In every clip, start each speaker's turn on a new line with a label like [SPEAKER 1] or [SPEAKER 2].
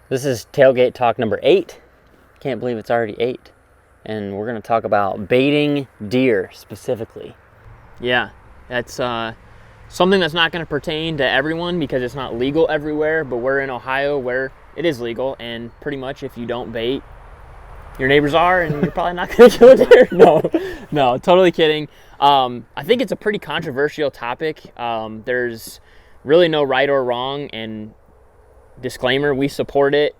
[SPEAKER 1] This is Tailgate Talk number 8. Can't believe it's already 8. And we're going to talk about baiting deer specifically.
[SPEAKER 2] Yeah, that's something that's not going to pertain to everyone because it's not legal everywhere, but we're in Ohio where it is legal, and pretty much if you don't bait, your neighbors are, and you're probably not going to kill a deer. No, totally kidding. I think it's a pretty controversial topic. There's really no right or wrong, and disclaimer, we support it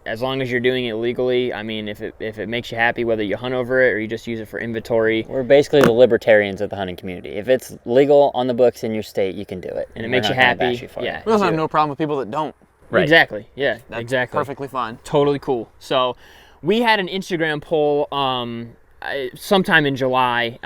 [SPEAKER 2] as long as you're doing it legally. I mean, if it makes you happy, whether you hunt over it or you just use it for inventory.
[SPEAKER 1] We're basically the libertarians of the hunting community. If it's legal on the books in your state, you can do it.
[SPEAKER 2] And it makes you happy. Yeah.
[SPEAKER 3] We also have no problem with people that don't.
[SPEAKER 2] Right. Exactly. Yeah,
[SPEAKER 3] That's
[SPEAKER 2] exactly.
[SPEAKER 3] perfectly fine.
[SPEAKER 2] Totally cool. So we had an Instagram poll sometime in July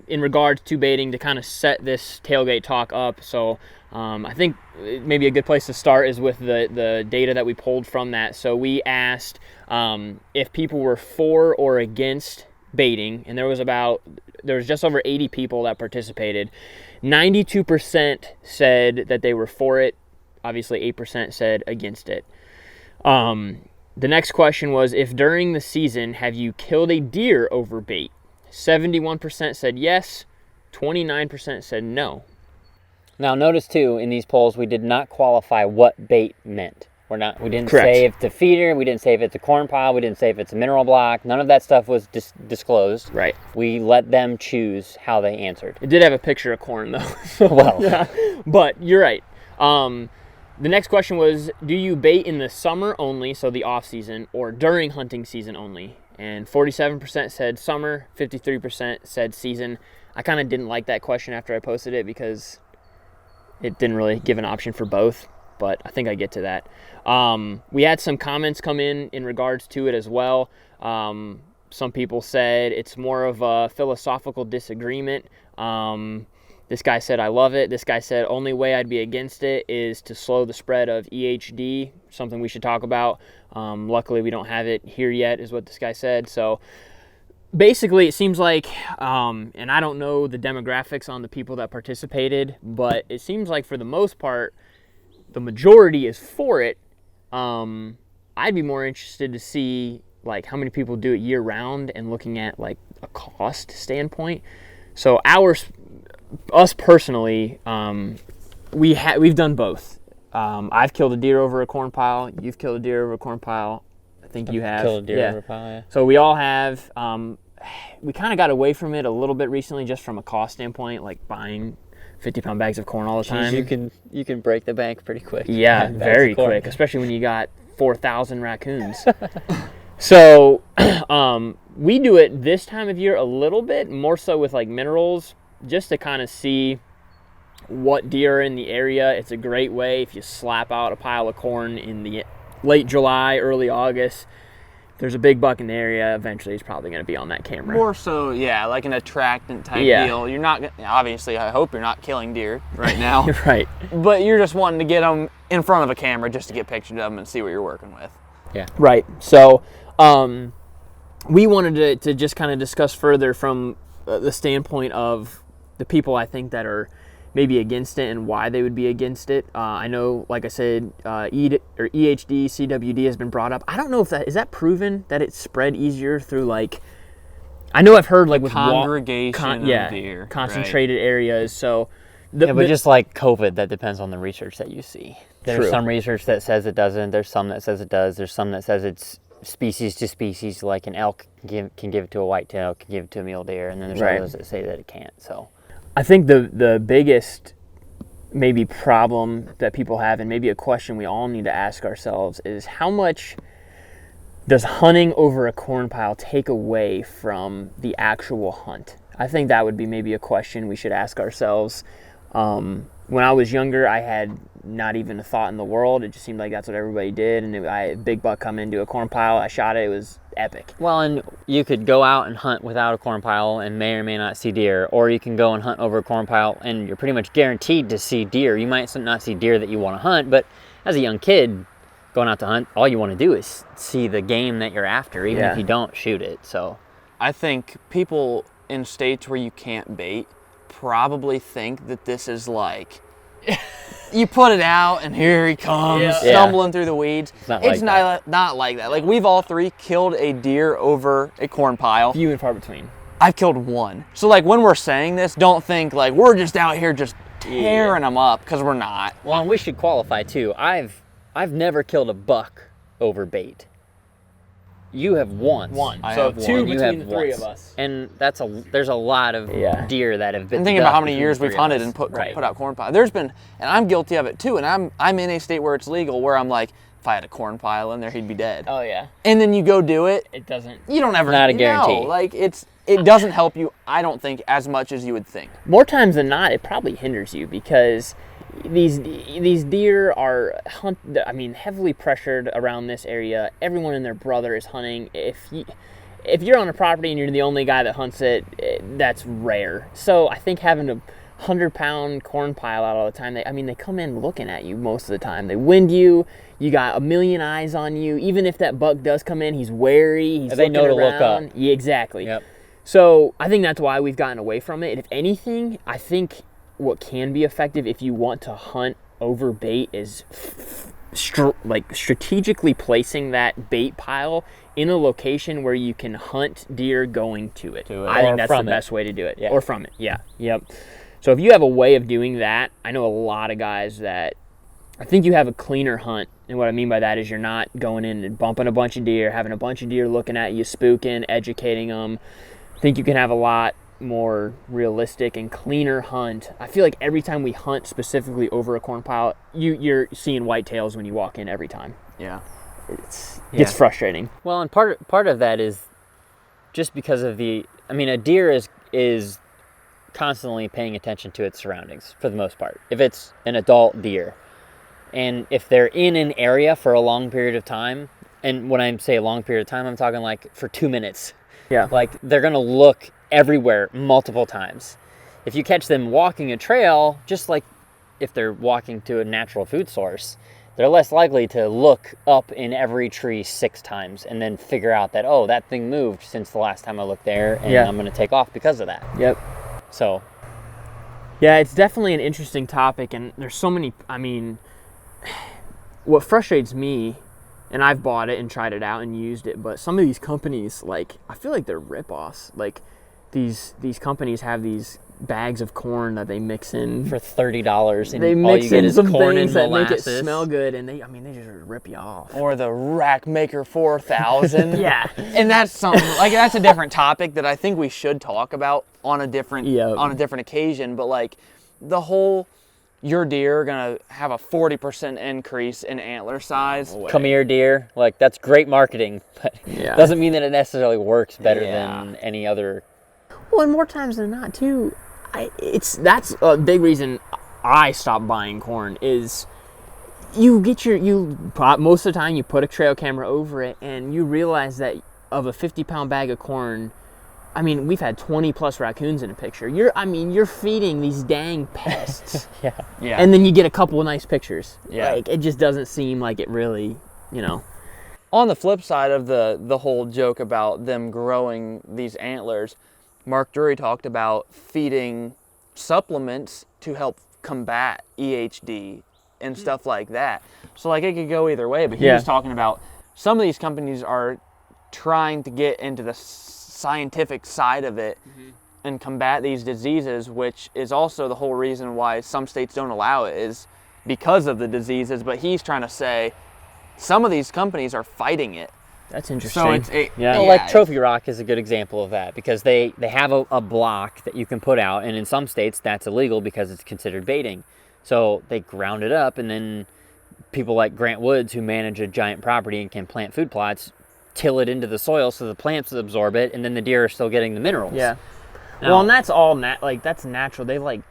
[SPEAKER 2] in regards to baiting to kind of set this tailgate talk up. So I think maybe a good place to start is with the data that we pulled from that. So we asked if people were for or against baiting, and there was just over 80 people that participated. 92% said that they were for it. Obviously 8% said against it. The next question was, if during the season have you killed a deer over bait? 71% said yes, 29% said no.
[SPEAKER 1] Now notice too, in these polls, we did not qualify what bait meant. We didn't
[SPEAKER 2] Correct.
[SPEAKER 1] say if it's a feeder, we didn't say if it's a corn pile, we didn't say if it's a mineral block. None of that stuff was disclosed.
[SPEAKER 2] Right.
[SPEAKER 1] We let them choose how they answered.
[SPEAKER 2] It did have a picture of corn though.
[SPEAKER 1] Well,
[SPEAKER 2] yeah, but you're right. The next question was, do you bait in the summer only, so the off season, or during hunting season only? And 47% said summer, 53% said season. I kind of didn't like that question after I posted it because it didn't really give an option for both, but I think I get to that. We had some comments come in regards to it as well. Some people said it's more of a philosophical disagreement. This guy said, I love it. This guy said, only way I'd be against it is to slow the spread of EHD, something we should talk about. Luckily, we don't have it here yet, is what this guy said. So basically, it seems like, and I don't know the demographics on the people that participated, but it seems like for the most part, the majority is for it. I'd be more interested to see like how many people do it year round and looking at like a cost standpoint. So us personally, we've done both. I've killed a deer over a corn pile. You've killed a deer over a corn pile. I think you have.
[SPEAKER 1] Killed a deer over a pile, yeah.
[SPEAKER 2] So we all have. We kind of got away from it a little bit recently, just from a cost standpoint, like buying 50-pound bags of corn all the time.
[SPEAKER 1] You can break the bank pretty quick.
[SPEAKER 2] Yeah, very quick, especially when you got 4,000 raccoons. So we do it this time of year a little bit more so with like minerals, just to kind of see what deer are in the area. It's a great way if you slap out a pile of corn in the late July, early August. If there's a big buck in the area, eventually it's probably going to be on that camera.
[SPEAKER 3] More so, yeah, like an attractant type deal. You're not, obviously, I hope you're not killing deer right now.
[SPEAKER 2] Right.
[SPEAKER 3] But you're just wanting to get them in front of a camera just to get pictures of them and see what you're working with.
[SPEAKER 1] Yeah.
[SPEAKER 2] Right. So we wanted to just kind of discuss further from the standpoint of the people I think that are maybe against it and why they would be against it. I know, like I said, EHD, CWD has been brought up. I don't know if is that proven that it's spread easier through like, I know I've heard like with
[SPEAKER 3] congregation of deer,
[SPEAKER 2] concentrated areas. So
[SPEAKER 1] but just like COVID, that depends on the research that you see. There's
[SPEAKER 2] True.
[SPEAKER 1] some research that says it doesn't. There's some that says it does. There's some that says it's species to species, like an elk can give it to a whitetail, can give it to a mule deer, and then there's others that say that it can't. So
[SPEAKER 2] I think the biggest maybe problem that people have, and maybe a question we all need to ask ourselves, is how much does hunting over a corn pile take away from the actual hunt? I think that would be maybe a question we should ask ourselves. When I was younger, I had not even a thought in the world. It just seemed like that's what everybody did. And I big buck come into a corn pile, I shot it. It was epic.
[SPEAKER 1] Well, and you could go out and hunt without a corn pile and may or may not see deer, or you can go and hunt over a corn pile and you're pretty much guaranteed to see deer. You might not see deer that you want to hunt, but as a young kid going out to hunt, all you want to do is see the game that you're after, even if you don't shoot it. So
[SPEAKER 3] I think people in states where you can't bait probably think that this is like you put it out, and here he comes, stumbling through the weeds. It's not like that. Like, we've all three killed a deer over a corn pile.
[SPEAKER 2] Few and far between.
[SPEAKER 3] I've killed one. So, like, when we're saying this, don't think, like, we're just out here just tearing them up, because we're not.
[SPEAKER 1] Well, and we should qualify, too. I've never killed a buck over bait. You have once.
[SPEAKER 2] So two between the three of us.
[SPEAKER 1] And there's a lot of deer that have been.
[SPEAKER 3] And think about how many years we've hunted and put out corn pile. There's been, and I'm guilty of it too. And I'm in a state where it's legal, where I'm like, if I had a corn pile in there, he'd be dead.
[SPEAKER 2] Oh yeah.
[SPEAKER 3] And then you go do it.
[SPEAKER 2] It doesn't.
[SPEAKER 3] You don't ever.
[SPEAKER 1] Not a guarantee.
[SPEAKER 3] No, like it doesn't help you. I don't think as much as you would think.
[SPEAKER 2] More times than not, it probably hinders you because these deer are heavily pressured around this area. Everyone and their brother is hunting. If you're on a property and you're the only guy that hunts it, that's rare. So I think having a 100-pound corn pile out all the time, they come in looking at you most of the time. They wind you. You got a million eyes on you. Even if that buck does come in, he's wary.
[SPEAKER 1] They know to look up.
[SPEAKER 2] Yeah, exactly.
[SPEAKER 1] Yep.
[SPEAKER 2] So I think that's why we've gotten away from it. And if anything, I think what can be effective if you want to hunt over bait is strategically placing that bait pile in a location where you can hunt deer going to it. I think that's the best way to do it.
[SPEAKER 1] Yeah.
[SPEAKER 2] Or from it, yeah. Yep. So if you have a way of doing that, I know a lot of guys that I think you have a cleaner hunt. And what I mean by that is you're not going in and bumping a bunch of deer, having a bunch of deer looking at you, spooking, educating them. I think you can have a lot more realistic and cleaner hunt. I feel like every time we hunt specifically over a corn pile, you're seeing whitetails when you walk in every time.
[SPEAKER 3] Yeah.
[SPEAKER 2] It's frustrating.
[SPEAKER 1] Well, and part of that is just because of a deer is constantly paying attention to its surroundings for the most part. If it's an adult deer, and if they're in an area for a long period of time, and when I say a long period of time, I'm talking like for 2 minutes.
[SPEAKER 2] Yeah.
[SPEAKER 1] Like, they're gonna look everywhere multiple times. If you catch them walking a trail, just like if they're walking to a natural food source, they're less likely to look up in every tree 6 times and then figure out that, oh, that thing moved since the last time I looked there, and I'm going to take off because of that.
[SPEAKER 2] Yep.
[SPEAKER 1] So.
[SPEAKER 2] Yeah, it's definitely an interesting topic, and there's so many, what frustrates me, and I've bought it and tried it out and used it, but some of these companies, like, I feel like they're rip-offs. Like, these companies have these bags of corn that they mix in
[SPEAKER 1] for $30, and
[SPEAKER 2] they
[SPEAKER 1] all
[SPEAKER 2] mix
[SPEAKER 1] you get
[SPEAKER 2] in
[SPEAKER 1] is
[SPEAKER 2] some
[SPEAKER 1] corn
[SPEAKER 2] things
[SPEAKER 1] and
[SPEAKER 2] that make
[SPEAKER 1] molasses.
[SPEAKER 2] it smell good, and they just rip you off.
[SPEAKER 3] Or the Rack Maker 4000.
[SPEAKER 2] Yeah.
[SPEAKER 3] And that's something, like, that's a different topic that I think we should talk about on a different occasion. But, like, the whole, your deer are going to have a 40% increase in antler size.
[SPEAKER 1] Come here, deer. Like, that's great marketing, but doesn't mean that it necessarily works better than any other.
[SPEAKER 2] Well, and more times than not, too, that's a big reason I stopped buying corn is most of the time you put a trail camera over it and you realize that of a 50-pound bag of corn, we've had 20 plus raccoons in a picture. You're feeding these dang pests.
[SPEAKER 1] Yeah.
[SPEAKER 2] And then you get a couple of nice pictures.
[SPEAKER 3] Yeah.
[SPEAKER 2] Like, it just doesn't seem like it really,
[SPEAKER 3] On the flip side of the whole joke about them growing these antlers, Mark Drury talked about feeding supplements to help combat EHD and stuff like that. So, like, it could go either way, but he was talking about some of these companies are trying to get into the scientific side of it and combat these diseases, which is also the whole reason why some states don't allow it, is because of the diseases. But he's trying to say some of these companies are fighting it.
[SPEAKER 2] That's interesting.
[SPEAKER 3] So
[SPEAKER 1] like Trophy Rock is a good example of that, because they have a block that you can put out, and in some states that's illegal because it's considered baiting. So they ground it up, and then people like Grant Woods, who manage a giant property and can plant food plots, till it into the soil so the plants absorb it, and then the deer are still getting the minerals.
[SPEAKER 2] Yeah.
[SPEAKER 1] Now,
[SPEAKER 2] well, and that's all that's natural. They like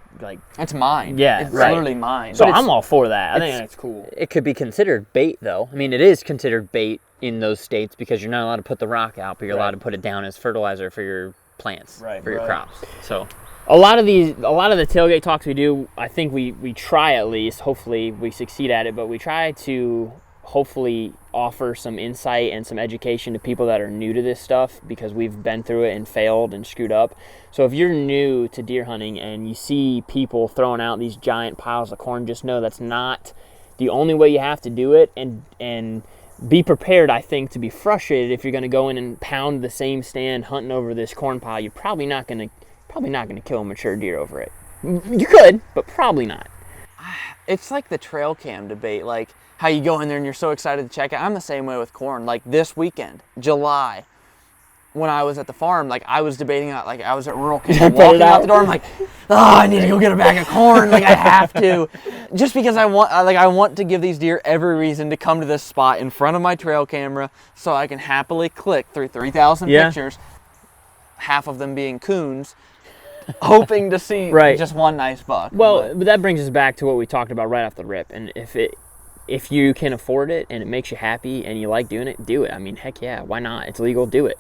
[SPEAKER 3] it's mine.
[SPEAKER 2] Yeah,
[SPEAKER 3] it's
[SPEAKER 2] right.
[SPEAKER 3] literally mine.
[SPEAKER 2] So I'm all for that. I think that's cool.
[SPEAKER 1] It could be considered bait, though. It is considered bait in those states because you're not allowed to put the rock out, but you're allowed to put it down as fertilizer for your plants, for your crops. So
[SPEAKER 2] a lot of the tailgate talks we do, I think we try, at least, hopefully we succeed at it, but we try to hopefully offer some insight and some education to people that are new to this stuff, because we've been through it and failed and screwed up. So if you're new to deer hunting and you see people throwing out these giant piles of corn, just know that's not the only way you have to do it, and be prepared, I think, to be frustrated if you're going to go in and pound the same stand hunting over this corn pile. You're probably not going to kill a mature deer over it. You could, but probably not.
[SPEAKER 3] It's like the trail cam debate, like how you go in there and you're so excited to check it. I'm the same way with corn. Like this weekend, July, when I was at the farm, like I was debating, like I was at rural camp, walking out the door, I'm like, oh, I need to go get a bag of corn. Like I have to, just because I want to give these deer every reason to come to this spot in front of my trail camera, so I can happily click through 3,000 pictures, half of them being coons, hoping to see just one nice buck.
[SPEAKER 2] Well, but that brings us back to what we talked about right off the rip. And if you can afford it and it makes you happy and you like doing it, do it. I mean, heck yeah, why not? It's legal, do it.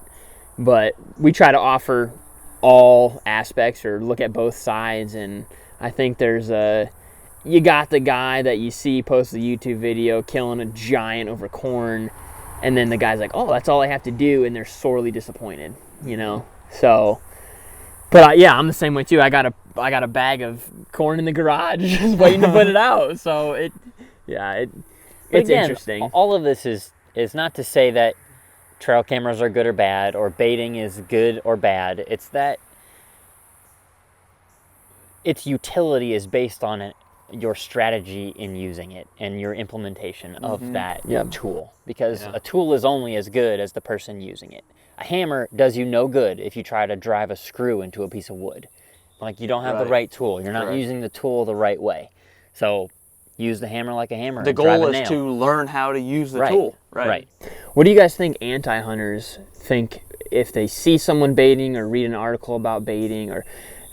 [SPEAKER 2] But we try to offer all aspects or look at both sides, and I think you got the guy that you see post the YouTube video killing a giant over corn, and then the guy's like, oh, that's all I have to do, and they're sorely disappointed, you know? So, but yeah, I'm the same way too. I got a bag of corn in the garage just waiting to put it out. So it's
[SPEAKER 1] again,
[SPEAKER 2] interesting.
[SPEAKER 1] All of this is not to say that trail cameras are good or bad, or baiting is good or bad. It's that its utility is based on your strategy in using it and your implementation of that tool. Because a tool is only as good as the person using it. A hammer does you no good if you try to drive a screw into a piece of wood. Like, you don't have the right tool. You're not using the tool the right way. So use the hammer like a hammer.
[SPEAKER 3] The goal is to learn how to use the tool.
[SPEAKER 1] Right.
[SPEAKER 2] What do you guys think anti-hunters think if they see someone baiting or read an article about baiting, or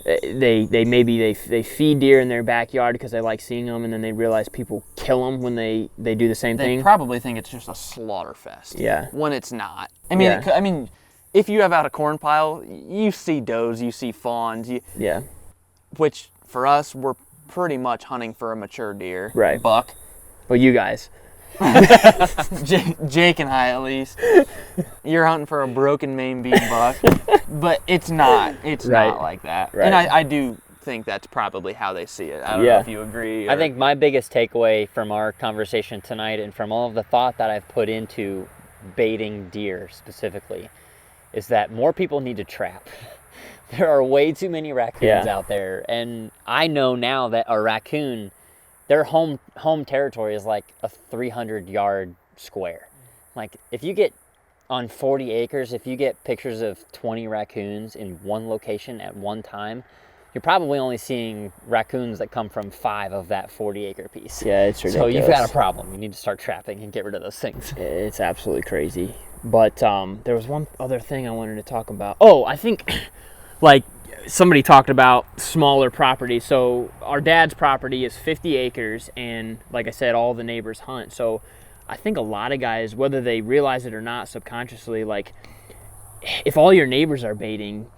[SPEAKER 2] they feed deer in their backyard because they like seeing them, and then they realize people kill them when they do the same thing?
[SPEAKER 3] They probably think it's just a slaughter fest.
[SPEAKER 2] Yeah.
[SPEAKER 3] When it's not. I mean, if you have out a corn pile, you see does, you see fawns. Which for us, we're pretty much hunting for a mature deer.
[SPEAKER 2] Right.
[SPEAKER 3] Buck.
[SPEAKER 2] Well, you guys.
[SPEAKER 3] Jake and I, at least. You're hunting for a broken main beam buck. But it's not. It's not like that.
[SPEAKER 2] Right.
[SPEAKER 3] And I do think that's probably how they see it. I don't know if you agree.
[SPEAKER 1] I think my biggest takeaway from our conversation tonight, and from all of the thought that I've put into baiting deer specifically, is that more people need to trap. There are way too many raccoons out there, and I know now that a raccoon, their home territory is like a 300-yard square. Like, if you get on 40 acres, if you get pictures of 20 raccoons in one location at one time, you're probably only seeing raccoons that come from 5 of that 40-acre piece.
[SPEAKER 2] Yeah, it's ridiculous.
[SPEAKER 1] So you've got a problem. You need to start trapping and get rid of those things.
[SPEAKER 2] It's absolutely crazy. But there was one other thing I wanted to talk about. Oh, I think... like somebody talked about smaller properties. So our dad's property is 50 acres, and like I said, all the neighbors hunt. So I think a lot of guys, whether they realize it or not subconsciously, like if all your neighbors are baiting,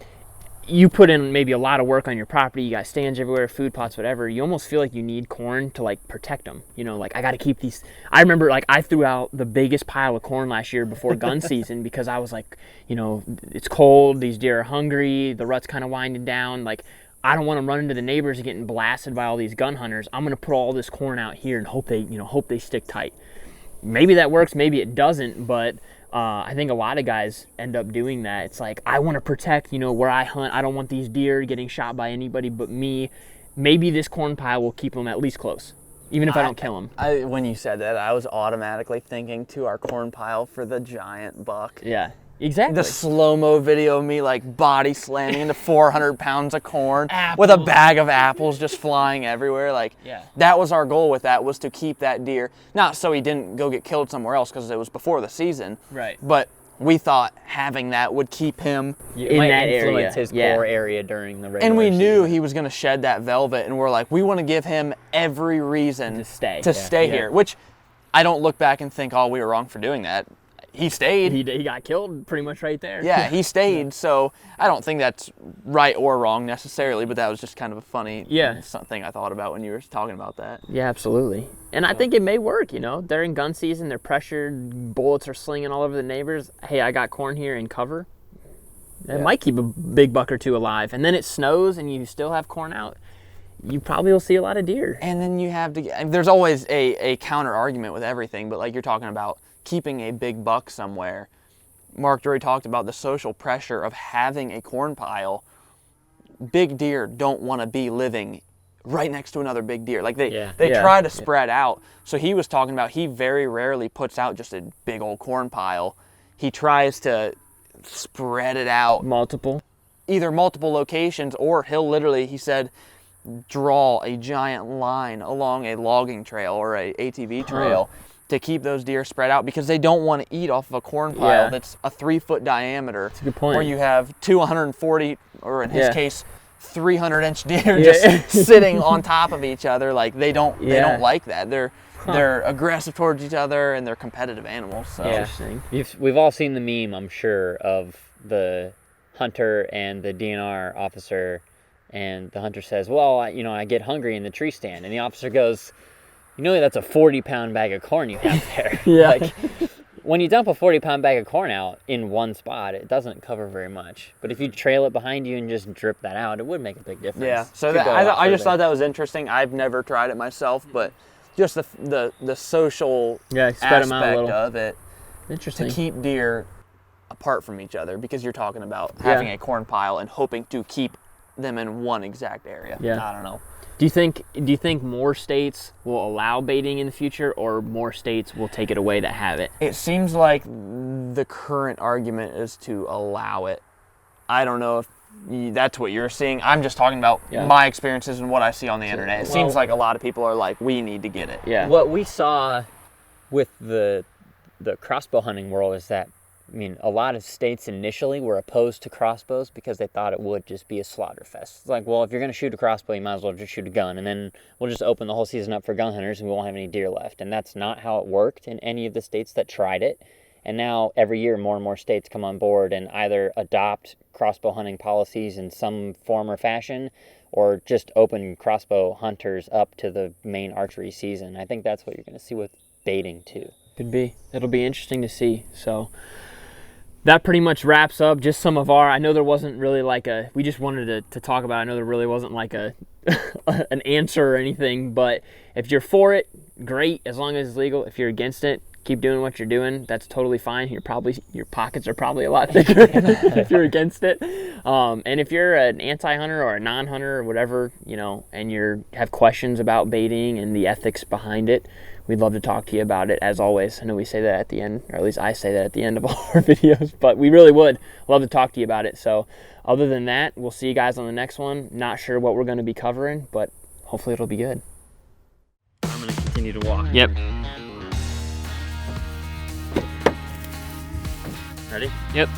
[SPEAKER 2] you put in maybe a lot of work on your property, you got stands everywhere, food plots, whatever, you almost feel like you need corn to like protect them. You know, like I got to keep these. I remember like I threw out the biggest pile of corn last year before gun season because I was like, you know, it's cold, these deer are hungry, the rut's kind of winding down. Like, I don't want to run into the neighbors and getting blasted by all these gun hunters. I'm going to put all this corn out here and hope they stick tight. Maybe that works, maybe it doesn't, but I think a lot of guys end up doing that. It's like, I want to protect, where I hunt. I don't want these deer getting shot by anybody but me. Maybe this corn pile will keep them at least close, even if I don't kill them.
[SPEAKER 3] When you said that, I was automatically thinking to our corn pile for the giant buck.
[SPEAKER 2] Yeah, exactly.
[SPEAKER 3] The slow-mo video of me like body slamming into 400 pounds of corn with a bag of apples just flying everywhere. Like, that was our goal with that, was to keep that deer. Not so he didn't go get killed somewhere else because it was before the season.
[SPEAKER 2] Right.
[SPEAKER 3] But we thought having that would keep him
[SPEAKER 1] in that influence his core area during the regular
[SPEAKER 3] And we knew
[SPEAKER 1] season.
[SPEAKER 3] he was going to shed that velvet, and we're like, we want to give him every reason to stay here, which I don't look back and think, oh, we were wrong for doing that. he stayed.
[SPEAKER 2] He got killed pretty much right there.
[SPEAKER 3] Yeah, he stayed. So I don't think that's right or wrong necessarily, but that was just kind of a funny thing I thought about when you were talking about that.
[SPEAKER 2] Yeah, absolutely. And I think it may work, you know. They're in gun season, they're pressured, bullets are slinging all over the neighbors. Hey, I got corn here in cover. It might keep a big buck or two alive. And then it snows and you still have corn out. You probably will see a lot of deer.
[SPEAKER 3] And then you have to, there's always a counter argument with everything, but like you're talking about keeping a big buck somewhere. Mark Drury talked about the social pressure of having a corn pile. Big deer don't want to be living right next to another big deer. Like they try to spread out. So he was talking about he very rarely puts out just a big old corn pile. He tries to spread it out. Either multiple locations, or he'll literally, he said, draw a giant line along a logging trail or a ATV trail to keep those deer spread out, because they don't want to eat off of a corn pile that's a 3-foot diameter.
[SPEAKER 2] That's a good point.
[SPEAKER 3] Where you have 240, or in his case, 300-inch deer just sitting on top of each other. Like they don't like that. They're aggressive towards each other, and they're competitive animals. So.
[SPEAKER 2] Interesting.
[SPEAKER 1] We've all seen the meme, I'm sure, of the hunter and the DNR officer, and the hunter says, well, I get hungry in the tree stand. And the officer goes, that's a 40-pound bag of corn you have there. Like, when you dump a 40-pound bag of corn out in one spot, it doesn't cover very much. But if you trail it behind you and just drip that out, it would make a big difference.
[SPEAKER 3] Yeah, so I just thought that was interesting. I've never tried it myself, but just the social aspect of it.
[SPEAKER 2] Interesting.
[SPEAKER 3] To keep deer apart from each other, because you're talking about having a corn pile and hoping to keep them in one exact area.
[SPEAKER 2] Yeah.
[SPEAKER 3] I don't know.
[SPEAKER 2] Do you think more states will allow baiting in the future, or more states will take it away that have it?
[SPEAKER 3] It seems like the current argument is to allow it. I don't know if that's what you're seeing. I'm just talking about my experiences and what I see on the internet. It seems like a lot of people are like, we need to get it.
[SPEAKER 2] Yeah.
[SPEAKER 1] What we saw with the crossbow hunting world is that, a lot of states initially were opposed to crossbows because they thought it would just be a slaughter fest. It's like, well, if you're going to shoot a crossbow, you might as well just shoot a gun, and then we'll just open the whole season up for gun hunters and we won't have any deer left. And that's not how it worked in any of the states that tried it. And now every year more and more states come on board and either adopt crossbow hunting policies in some form or fashion, or just open crossbow hunters up to the main archery season. I think that's what you're going to see with baiting too.
[SPEAKER 2] Could be. It'll be interesting to see. So that pretty much wraps up just some of I know there wasn't really we just wanted to talk about it. I know there really wasn't like an answer or anything, but if you're for it, great, as long as it's legal. If you're against it, keep doing what you're doing. That's totally fine. Your pockets are probably a lot bigger if you're against it. And if you're an anti-hunter or a non-hunter or whatever, and you have questions about baiting and the ethics behind it, we'd love to talk to you about it, as always. I know we say that at the end, or at least I say that at the end of all our videos, but we really would love to talk to you about it. So other than that, we'll see you guys on the next one. Not sure what we're going to be covering, but hopefully it'll be good.
[SPEAKER 1] I'm going to continue to walk.
[SPEAKER 2] Yep.
[SPEAKER 1] Ready?
[SPEAKER 2] Yep.